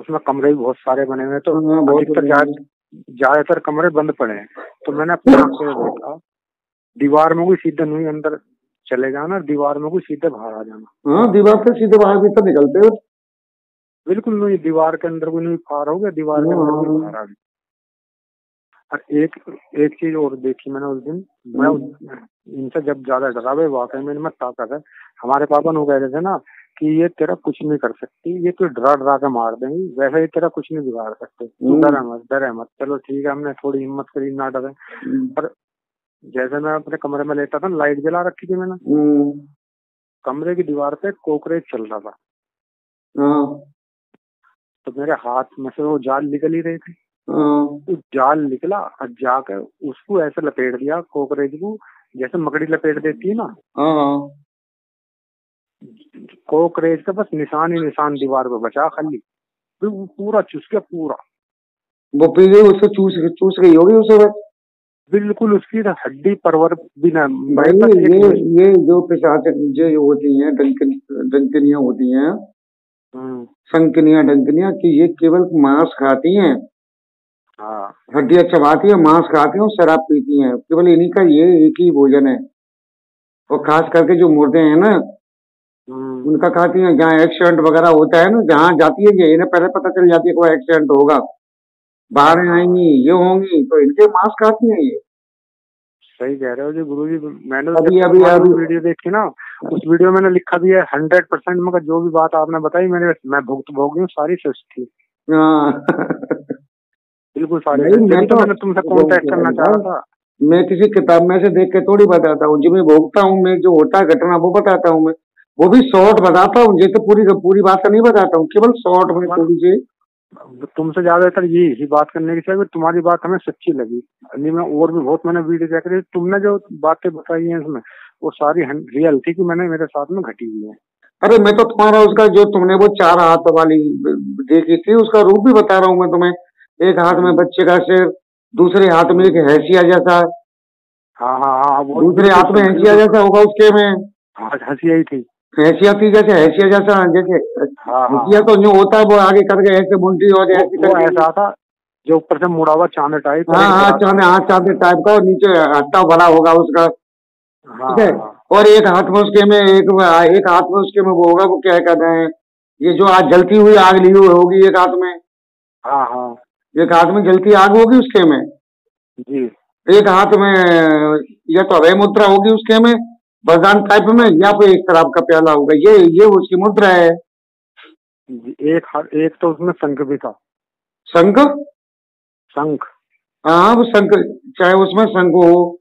उसमें कमरे भी बहुत सारे बने हुए हैं, तो हाँ, बहुत अधिकतर बढ़िया। ज्यादातर कमरे बंद पड़े हैं। तो मैंने अपनी आंख से देखा, दीवार में कोई सीधे नहीं अंदर चले जाना, दीवार में कोई सीधे बाहर आ जाना। हाँ, दीवार से सीधे बाहर भीतर निकलते हो। बिल्कुल नहीं, दीवार के अंदर कोई नहीं पार हो गया, दीवार के अंदर कोई हाँ, बाहर आ गया। और एक एक चीज और देखी मैंने उस दिन, मैं इनसे जब ज्यादा डरा, भाई वाकई में इनमें ताकत है। हमारे पापा नु कह रहे थे ना कि ये तेरा कुछ नहीं कर सकती, ये तो डरा डरा के मार देंगी, वैसे ही तेरा कुछ नहीं बिगाड़ सकते, तू डरे मत। चलो ठीक है, हमने थोड़ी हिम्मत करी, ना डरे। पर जैसे मैं अपने कमरे में लेटा था, लाइट जला रखी थी मैंने, कमरे की दीवार पे कोकरेच चल रहा था। तो मेरे हाथ में से वो जाल निकल ही रही थी। तो जाल निकला और जाकर उसको ऐसे लपेट दिया, कोकरेच को, जैसे मकड़ी लपेट देती है ना। कोकरेच का बस निशान ही निशान दीवार पे बचा खाली, फिर वो पूरा चुस गया पूरा। वो पी गई, उसको चूस गई होगी उसे बस। बिल्कुल उसकी हड्डी परवर भी ना। भाई ये जो पिशाच जो होती हैं, डंकनियां होती हैं, डंकनियां कि ये केवल मांस खाती हैं। हाँ, हड्डियां चबाती है, मांस खाती हैं और शराब पीती हैं। केवल इन्हीं का ये एक ही भोजन है। और खास करके जो मुर्दे हैं ना, उनका खाती हैं। जहाँ एक्सीडेंट वगैरह होता है ना, जहाँ जाती है ये, इन्हें पहले पता चल जाती है कोई एक्सीडेंट होगा, बाढ़ आएंगी, ये होंगी, तो इनके मांस खाती हैं ये। सही कह रहे हो जी गुरुजी। मैंने अभी वीडियो देखी ना, उस वीडियो में मैंने लिखा भी है 100%, मगर जो भी बात आपने बताई मैं भोगी हूँ, सारी सच थी। बिल्कुल सारी सच। मैं तो मैंने तुमसे कांटेक्ट करना चाह रहा था। मैं किसी किताब में से देख के थोड़ी बताता हूँ, जो मैं भोगता हूँ, मैं जो होता है घटना वो बताता हूँ मैं। वो भी शॉर्ट बताता हूँ, ये तो पूरी बात नहीं बताता हूँ, केवल शॉर्ट में थोड़ी सी। तुमसे ज्यादातर ही बात करने की चाहिए, तुम्हारी बात हमें सच्ची लगी। नहीं, मैं और भी बहुत मैंने वीडियो देख रही, तुमने जो बातें बताई हैं इसमें, वो सारी रियल थी कि मैंने मेरे साथ में घटी हुई है। अरे मैं तो तुम्हारा उसका जो तुमने वो 4 हाथ वाली देखी थी, उसका रूप भी बता रहा हूँ मैं तुम्हें। एक हाथ में बच्चे का सिर, दूसरे हाथ में एक हैसिया जैसा। हाँ हाँ हाँ, दूसरे हाथ में हैसिया जैसा होगा उसके में। हाँ, हंसिया ही थी। हैसिया थी, जैसे हैसिया जैसा, जैसे हैसिया तो जो होता है वो आगे करके ऐसे मुंडी और ऐसे करके, ऐसा था जो ऊपर से मुड़ा हुआ चांद टाइप। हाँ, चांद टाइप का, और नीचे हट्टा बड़ा होगा उसका। ठीक है। और एक हाथ में उसके में एक हाथ में उसके में वो होगा, वो क्या कहते हैं, ये जो आज जलती हुई आग ली हुई होगी एक हाथ में। हाँ हाँ, एक हाथ में जलती आग होगी उसके में जी। एक हाथ में या तो अभय मुद्रा होगी उसके में, वरदान टाइप में, या फिर एक शराब का प्याला होगा। ये उसकी मुद्रा है। एक तो उसमें शंख भी था। शंख? शंख, हाँ, वो शंख, चाहे उसमें शंख हो,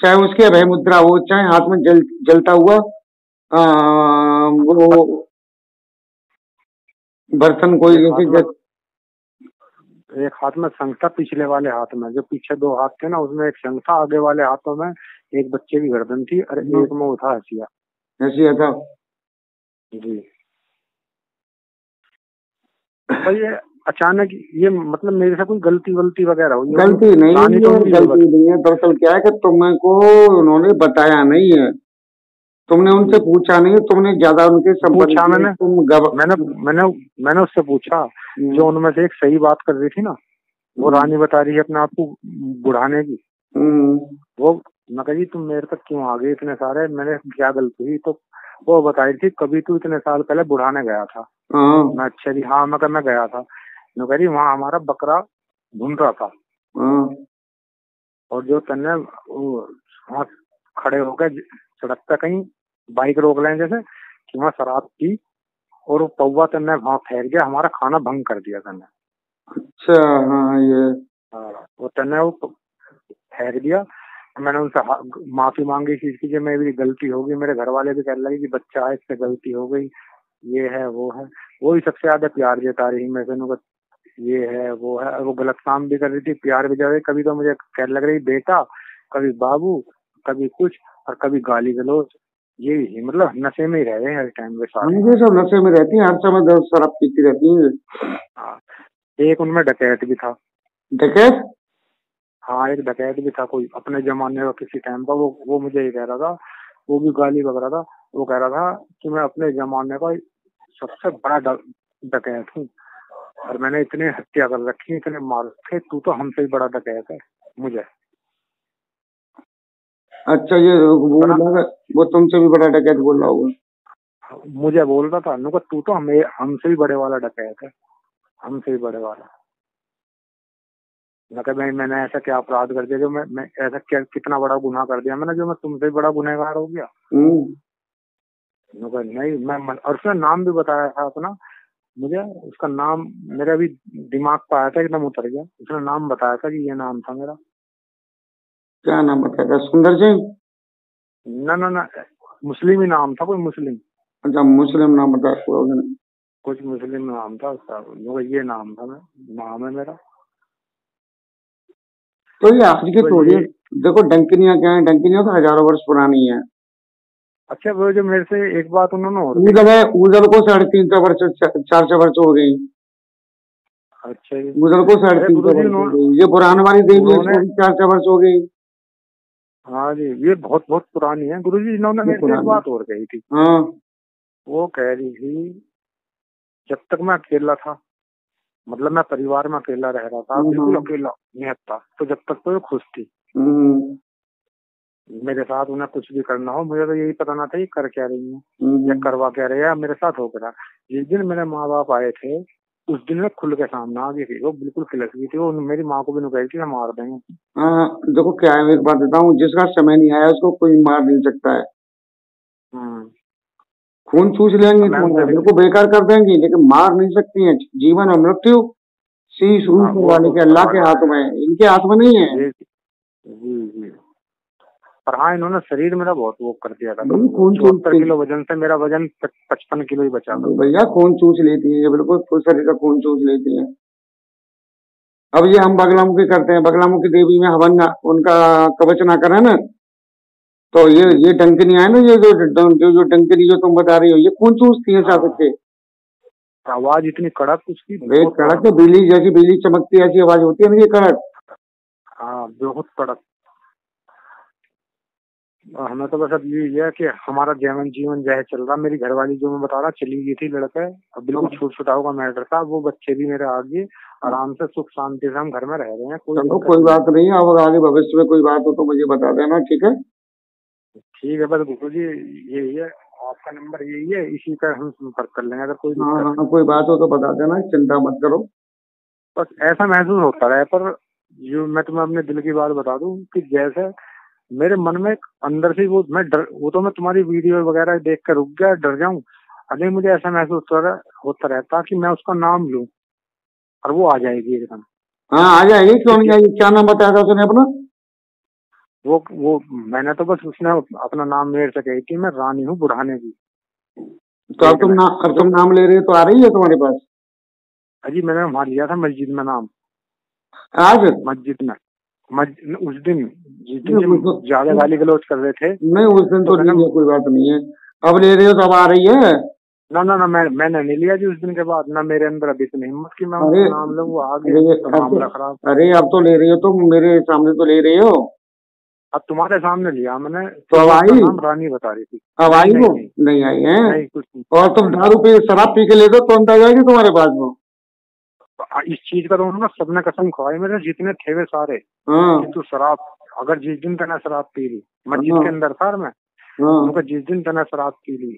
चाहे उसकी अभय मुद्रा हो, चाहे हाथ में जलता हुआ वो बर्तन कोई जैसे। एक हाथ में शंख था, पिछले वाले हाथ में, जो पीछे 2 हाथ थे ना, उसमें एक शंख था, आगे वाले हाथों में एक बच्चे की गर्दन थी, और एक में वो था हसिया। हसिया था जी। तो ये अचानक, ये मतलब मेरे से कोई गलती वगैरह हुई? गलती नहीं है, गलती नहीं है। दरअसल क्या है कि तुमको उन्होंने बताया नहीं है, तुमने उनसे पूछा नहीं, तुमने ज्यादा उनके पूछा मैंने उससे पूछा, जो उनमें से एक सही बात कर रही थी ना, वो रानी बता रही है अपने आप को बुढ़ाने की। वो मैं कही तुम मेरे तक क्यों आ गए इतने सारे, मैंने क्या गलती हुई? तो वो बता रही थी, कभी तू इतने साल पहले बुढ़ाने गया था। मैं अच्छा जी, हाँ मैं गया था। मैं कह रही वहाँ हमारा बकरा घूम रहा था, और जो तन्ने वहाँ खड़े हो गए सड़क पे, कहीं बाइक रोक लें जैसे, कि वहाँ शराब पी, और वो पौवा तन्ने वहाँ ठहर गया, हमारा खाना भंग कर दिया तन्ने। अच्छा, हाँ, ये वो तन्ने वो ठहर गया। मैंने उनसे माफी मांगी इस चीज की, कि मेरी गलती होगी। मेरे घर वाले भी कहने लगे कि बच्चा है, इससे गलती हो गई, ये है वो है। वो भी सबसे ज्यादा प्यार जता रही मैं से, ये है वो है। वो गलत काम भी कर रही थी, प्यार भी जा रही। कभी तो मुझे कहने लग रही बेटा, कभी बाबू, कभी कुछ, और कभी गाली गलौज। ये ही मतलब नशे में ही रह रहे हैं हर टाइम पे सारे। ये सब नशे में रहती हैं, हर समय शराब पीती रहती हैं। एक उनमें डकैत भी था। डकैत? हाँ, एक डकैत भी था, कोई अपने जमाने का किसी टाइम का। वो मुझे ये कह रहा था, वो भी गाली बक रहा था। वो कह रहा था कि मैं अपने जमाने का सबसे बड़ा डकैत हूँ। और मैंने इतने हत्या कर रखी, इतने मार रखे, तू तो हमसे ही बड़ा डकैत है मुझे। अच्छा, ये वो तुमसे भी बड़ा डकैत बोल रहा होगा। मुझे बोल रहा था नुका, तू तो हमें हमसे भी बड़े वाला डकैत है, हमसे भी बड़े वाला। मैंने ऐसा क्या अपराध कर दिया जो मैं ऐसा क्या कितना बड़ा गुनाह कर दिया मैंने जो मैं तुमसे बड़ा गुनहगार हो गया। नहीं मैं, और उसने नाम भी बताया था अपना मुझे, उसका नाम मेरे अभी दिमाग पर आया था, एकदम उतर गया। उसने नाम बताया था कि ये नाम था मेरा। क्या नाम बताया था? सुंदर सिंह? ना ना ना, मुस्लिम ही नाम था, कोई मुस्लिम। अच्छा, मुस्लिम नाम बताया, कुछ मुस्लिम नाम था उसका, ये नाम था, नाम है मेरा। तो ये आज की थोड़ी, देखो डंकिनिया क्या है, डंकिनिया तो हजारों वर्ष पुरानी है। अच्छा, वो जो मेरे से एक बात उन्होंने ऊदल है, ऊदल को 350 वर्ष 400 वर्ष हो गई। अच्छा जी, ऊदल को 350 वर्ष हो गई। ये पुराने वाली देवी है, इसको भी 400 वर्ष हो गई। हाँ जी, ये बहुत बहुत पुरानी है गुरुजी। इन्होंने मेरे से एक बात और कही थी। हाँ, वो कह रही थी जब तक मैं अकेला था, मतलब मैं परिवार में अकेला रह रहा था, बिल्कुल अकेला निहत था, तो जब तक तो ये खुश थी मेरे साथ, उन्हें कुछ भी करना हो मुझे तो यही पता ना था ये कर क्या रही है या करवा क्या रही है, मेरे साथ हो गया। जिस दिन मेरे माँ बाप आए थे उस दिन में खुल के सामने आ गई थी, वो बिल्कुल खिलस गई थी, वो मेरी माँ को भी नुकाई थी मार देंगे। हाँ, देखो क्या है, एक बात बताऊं, जिसका समय नहीं आया उसको कोई मार नहीं सकता है। खून चूस लेंगी तुम्हारा, बिल्कुल बेकार कर देंगी, लेकिन मार नहीं सकती है। जीवन और मृत्यु शीश ऊपर वाले के, अल्लाह के हाथ में है, इनके हाथ में नहीं है। जी। पर हाँ, इन्होंने शरीर मेरा बहुत वो कर दिया था। खून 74 किलो वजन से मेरा वजन 55 किलो ही बचा था। भैया खून चूस लेती है ये, बिल्कुल फुल शरीर का खून चूस लेती है। अब ये हम बगलामुखी करते हैं, बगलामुखी देवी में हवन उनका कवच ना करें ना, तो ये डंकनी है ना, ये जो डंकनी जो तुम बता रही हो, ये खून चूसती है साबित के। आवाज इतनी कड़क उसकी, कड़क, तो बिजली जैसी, बिजली चमकती है ऐसी आवाज होती है ना ये कड़क। हाँ, बहुत कड़क। हमें तो बस अब ये है कि हमारा जीवन जय चल रहा। मेरी घरवाली जो मैं बता रहा चली गई थी लड़के, अब बिल्कुल छूट-छुटाव का मैटर था, वो बच्चे भी मेरे आगे आराम से सुख शांति से हम घर में रह रहे हैं। कोई बात नहीं है, अब आगे भविष्य में कोई बात हो तो मुझे बता देना, ठीक है? ठीक है, बस गुरु जी यही है, आपका नंबर यही है, इसी पर हम संपर्क कर लेंगे अगर कोई दिक्कत। हाँ, कोई बात हो तो बता देना, चिंता मत करो। बस ऐसा महसूस होता है, पर जो मैं तुम्हें अपने दिल की बात बता दूं कि जैसे मेरे मन में अंदर से वो तो मैं तुम्हारी वीडियो वगैरह देख कर रुक गया, डर जाऊं, अभी मुझे ऐसा महसूस होता रहता कि मैं उसका नाम लूं और वो आ जाएगी एकदम। हाँ, आ जाएगी, क्यों नहीं आएगी? क्या नाम बताया था उसने अपना? वो मैंने तो बस उसने अपना नाम मेरे से कही थी, मैं रानी हूँ बुढ़ाने की। तो अब तुम नाम ले रहे हो तो आ रही है तुम्हारे पास? अजी मैंने वहां लिया था मस्जिद में नाम, आज मस्जिद में उस दिन जिस दिन ज्यादा गाली गलौज कर रहे थे। नहीं, उस दिन तो नहीं है, कोई बात नहीं है। अब ले रहे हो तो अब आ रही है? ना मैंने नहीं लिया जी उस दिन के बाद, ना मेरे अंदर अभी इतनी हिम्मत की मैं उनका नाम लूं, वो आगे तो मामला खराब। अरे अब तो ले रही हो, तुम मेरे सामने तो ले रही हो। अब तुम्हारे सामने लिया मैंने, तो अब आई? नाम रानी बता रही थी। अब आई वो? नहीं आई है? नहीं, कुछ नहीं। और तुम दारू पी शराब पी के ले दो तो आ जाएगी तुम्हारे पास वो। इस चीज का तो उन्होंने सबने कसम खवाई मेरे जितने थे वे सारे, कि तू शराब, अगर जिस दिन तेना शराब पी ली, मस्जिद के अंदर था मैं, उनका जिस दिन तेना शराब पी ली,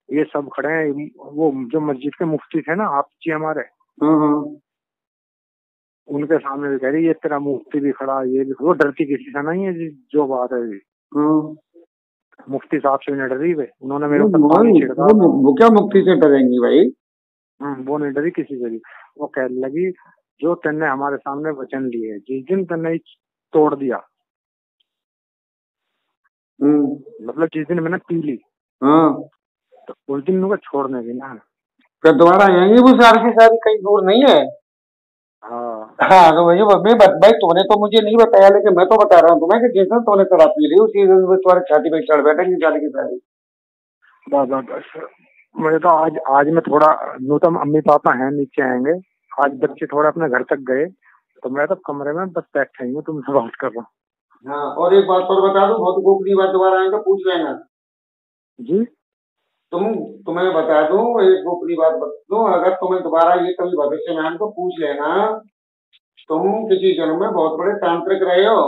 ये सब खड़े हैं, वो जो मस्जिद के मुफ्ती थे ना आप जी हमारे, उनके सामने भी कह रही ये तेरा मुफ्ती भी खड़ा, ये भी, वो डरती किसी से नहीं है जी, जो बात है जी। मुफ्ती साहब से नहीं डरी वे, उन्होंने मेरे ऊपर पानी छिड़का। वो क्या मुफ्ती से डरेंगी भाई? वो नहीं डरी किसी से भी। वो कहने लगी जो तेने हमारे सामने वचन लिए, जिस दिन तेने तोड़ दिया, मतलब जिस दिन मैंने पी ली, तो उस दिन मुझे छोड़ने की ना। फिर दोबारा आएंगे वो सारी की सारी, कहीं दूर नहीं है। हाँ, तो वही भाई तूने तो मुझे नहीं बताया, लेकिन मैं तो बता रहा हूँ तुम्हें कि जिस दिन तूने शराब पी ली उसी दिन तुम्हारे छाती पे चढ़ बैठेंगे सारी की सारी। मुझे तो आज मैं थोड़ा नूतम, अम्मी पापा हैं नीचे आएंगे, आज बच्चे थोड़ा अपने घर तक गए, तो मैं तो कमरे में बस बैठा ही हूँ, तुमसे बात कर रहा हूँ। हाँ, और एक बात और बता दूं, बहुत गोपनीय बात, दोबारा आएंगे पूछ लेना जी। तुम्हें बता दूं, एक गोपनीय बात बता दूं, अगर तुम्हें दोबारा ये कभी भविष्य में हमको पूछ लेना, तुम किसी जन्म में बहुत बड़े तांत्रिक रहे हो।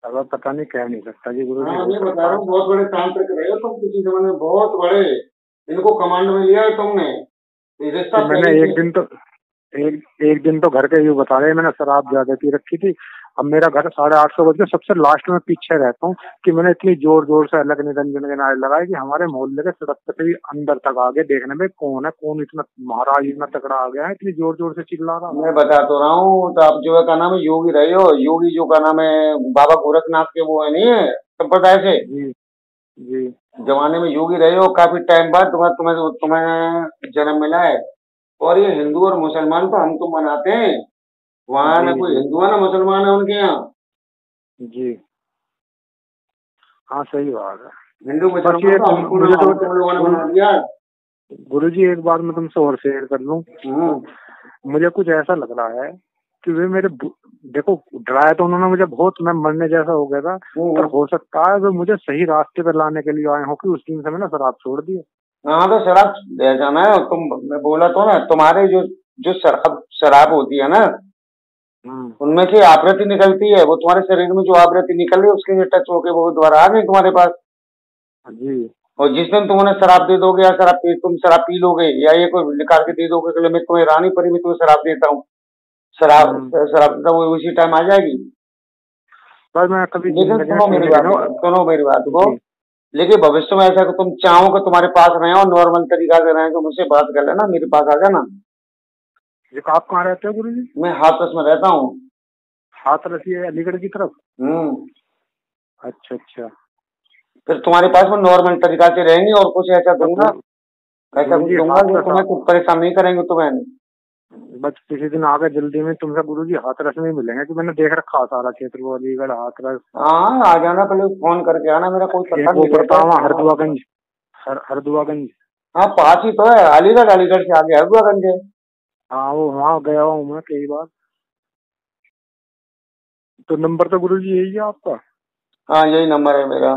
अब पता नहीं, कह नहीं सकता जी गुरु जी, हाँ हो मैं बता सकता रहा है। हूँ, बहुत बड़े तांत्रिक रहे हो तुम किसी जन्म में, बहुत बड़े। इनको कमांड में लिया है तुमने, ये रिश्ता मैंने पहले एक दिन तो एक दिन तो घर के यूँ बता रहे, मैंने शराब ज्यादा पी रखी थी। अब मेरा घर 8:30 बजे सबसे लास्ट में पीछे रहता हूँ कि मैंने इतनी जोर जोर से अलग निरंजन के नारे लगाए कि हमारे मोहल्ले के सड़क पे भी अंदर तक आ गए देखने में कौन है, कौन इतना महाराज इतना तगड़ा आ गया है, इतनी जोर जोर से चिल्ला रहा। मैं बता तो रहा हूँ। तो आप जो है का नाम है योगी रहे हो, योगी जो का नाम है बाबा गोरखनाथ के वो है नहीं है संप्रदाय से, जी जी। जमाने में योगी रहे हो। काफी टाइम बाद तुम्हें तुम्हें तुम्हें जन्म मिला है। और ये हिंदू और मुसलमान तो हम तुम मनाते हैं, वहां जी ना कोई जी हिंदू है ना मुसलमान है उनके यहाँ। जी। हाँ सही बात है। हिंदू बस मुसलमान ये तो हमको ना, मुझे तो हम तुम लोगों ने बना दिया। गुरु जी एक बात मैं तुमसे और शेयर कर लूं। हम्म। मुझे कुछ ऐसा लग रहा है कि वे देखो डराया तो उन्होंने मुझे बहुत, मैं मरने जैसा हो गया था। पर हम्म। हो सकता है वे मुझे सही रास्ते पर लाने के लिए आए हो कि उस दिन से मैंने शराब छोड़ दी है। हाँ तो शराब ले जाना है। तुम, मैं बोला तो ना, तुम्हारे जो जो शराब शराब होती है ना, हम्म। उनमें से आकृति निकलती है, वो तुम्हारे शरीर में जो आकृति निकल रही है उसके लिए टच होके वो दोबारा आ गई तुम्हारे पास। जी और जिस दिन तुम उन्हें शराब दे दोगे या तुम शराब पी लोगे, या ये कोई निकाल के दे दोगे कि मैं तुम्हें रानी परी में तुम्हें शराब देता हूँ, शराब हम्म। शराब देता हूँ, वो उसी टाइम आ जाएगी। पर मैं कभी लेकिन जिंदगी में सुनो मेरी पीने बात, देना। सुनो मेरी बात को। जी लेकिन भविष्य में ऐसा कि तुम चाहो कि तुम्हारे पास रहे और नॉर्मल तरीका से रहे, तो मुझसे बात कर लेना, मेरे पास आ जाना। जी। आप कहाँ रहते हो गुरु जी? मैं हाथरस में रहता हूँ। हाथरस, ये अलीगढ़ की तरफ? हम्म। अच्छा अच्छा। फिर तुम्हारे पास में नॉर्मल तरीका से रहेंगे, और कुछ ऐसा तो दूंगा, ऐसा गुरु कुछ जी दूंगा जो हाथरस तुम्हें कुछ परेशान नहीं करेंगे तुम्हें। बस किसी दिन आगे जल्दी में तुमसे गुरु जी हाथरस में ही मिलेंगे कि मैंने देख रखा सारा क्षेत्र, वो अलीगढ़ हाथरस। हाँ आ जाना, पहले फोन करके आना, मेरा कोई पता एक वो नहीं पड़ता रहता है वहाँ है। हरदुआगंज, हरदुआगंज। हाँ पास ही तो है, अलीगढ़, अलीगढ़ से आगे हरदुआगंज है। हाँ वो वहाँ गया हूँ मैं कई बार। तो नंबर तो गुरु जी यही है आपका? हाँ यही नंबर है मेरा।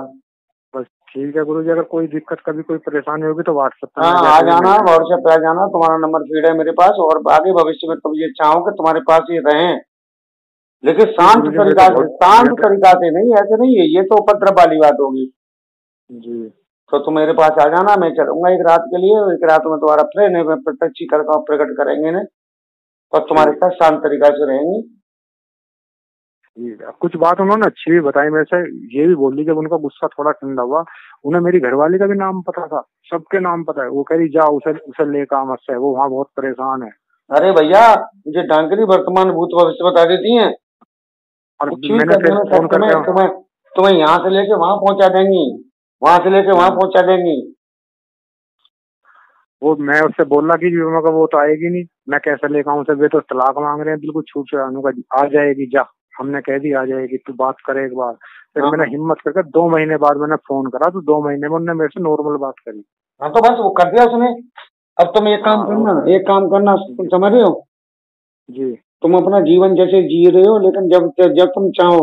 बस ठीक है गुरु जी, अगर कोई दिक्कत कभी कोई परेशानी होगी तो व्हाट्सएप पे हाँ मैं आ जैसे भी जाना, मैसेज। व्हाट्सएप पे आ जाना, तुम्हारा नंबर फीड है मेरे पास। और आगे भविष्य में तुम ये चाहो कि तुम्हारे पास ये रहें, लेकिन जी शांत गुरु जी, तरीका से, शांत तरीका से नहीं, ऐसे नहीं है, ये तो उपद्रव वाली बात होगी। जी तो तुम मेरे पास आ जाना, मैं चलूंगा एक रात के लिए, एक रात में तुम्हारा प्रेम में प्रत्यक्षीकरण प्रकट करेंगे ने, और तुम्हारे ठीक साथ शांत तरीका से रहेंगे। ठीक है। कुछ बात उन्होंने अच्छी भी बताई मेरे से, ये भी बोल दी जब उनका गुस्सा थोड़ा ठंडा हुआ। उन्हें मेरी घरवाली का भी नाम पता था, सबके नाम पता है। वो कह रही जा उसे उसे लेकर आ मुझसे, वो वहाँ बहुत परेशान है। अरे भैया, मुझे डांकरी वर्तमान भूत भविष्य बता देती हैं, और कुछ भी मैंने कर फिर देना फोन सकते में, करके, तुम्हें तुम्हें यहाँ से लेके वहां पहुंचा देंगी, वहां से लेके वहां हम्म, पहुंचा देंगी। वो मैं उससे बोला कि मैं कहा वो तो आएगी नहीं, मैं कैसे लेकर आऊँ उसे, वे तो तलाक मांग रहे हैं बिल्कुल छूट छुड़ा। का आ जाएगी जा, हमने कह दी आ जाएगी, तू बात करे एक बार। फिर हाँ मैंने हिम्मत करके 2 महीने बाद मैंने फोन करा, तो 2 महीने में उन्होंने मेरे से नॉर्मल बात करी। हाँ, तो बस वो कर दिया उसने। अब तुम एक काम हाँ करना, एक काम करना, तुम समझ रहे हो, जी तुम अपना जीवन जैसे जी रहे हो, लेकिन जब जब तुम चाहो,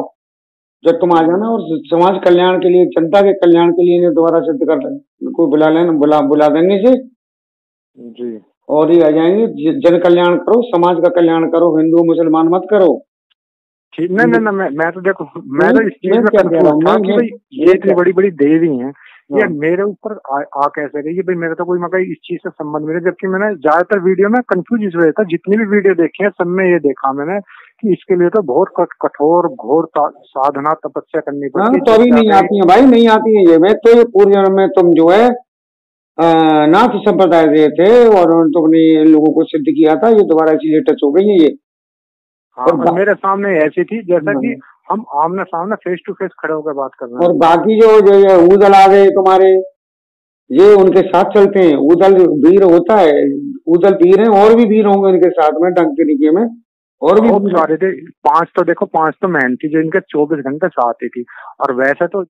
जब तुम आ जाना और समाज कल्याण के लिए, जनता के कल्याण के लिए इन्हें दोबारा सिद्ध कर लेना, कोई बुला लेना, बुला देंगे से, जी। और ये आ जाएंगे। जन कल्याण करो, समाज का कल्याण करो, हिंदू मुसलमान मत करो। ठीक, नहीं नहीं नहीं, मैं तो देखो, मैं तो इस चीज मैं में क्या कह रहा कंफ्यूज हूँ, था कि भाई ये मैं इतनी क्या, बड़ी बड़ी देवी हैं, ये हाँ, मेरे ऊपर आ कैसे गई? ये भाई मेरा तो कोई मगर इस चीज से संबंध मेरे, जबकि मैंने ज्यादातर वीडियो में कंफ्यूज इस वजह था, जितनी भी वीडियो देखी है सब में ये देखा मैंने कि इसके लिए तो बहुत कठोर घोर साधना तपस्या करनी हाँ पड़ती है, तो जब अभी नहीं जाके। आती है भाई, नहीं आती है ये। मैं तो ये पूर्व जन्म में तुम जो है नाथ संप्रदाय से थे, और तुमने इन लोगों को सिद्ध किया था, ये दोबारा इसीलिए टच हो गई है ये। हाँ, और और मेरे सामने ऐसी थी जैसा कि हाँ, हम आमने सामने फेस टू फेस खड़े होकर बात कर रहे और हैं। बाकी जो जो ये ऊदल आ गए तुम्हारे, ये उनके साथ चलते हैं। ऊदल वीर होता है, ऊदल वीर है, और भी वीर होंगे उनके साथ में डंक तरीके में, और भी बहुत वीर। सारे थे। 5 तो देखो, 5 तो मेहनती जो इनके 24 घंटे साथ ही थी। और वैसे तो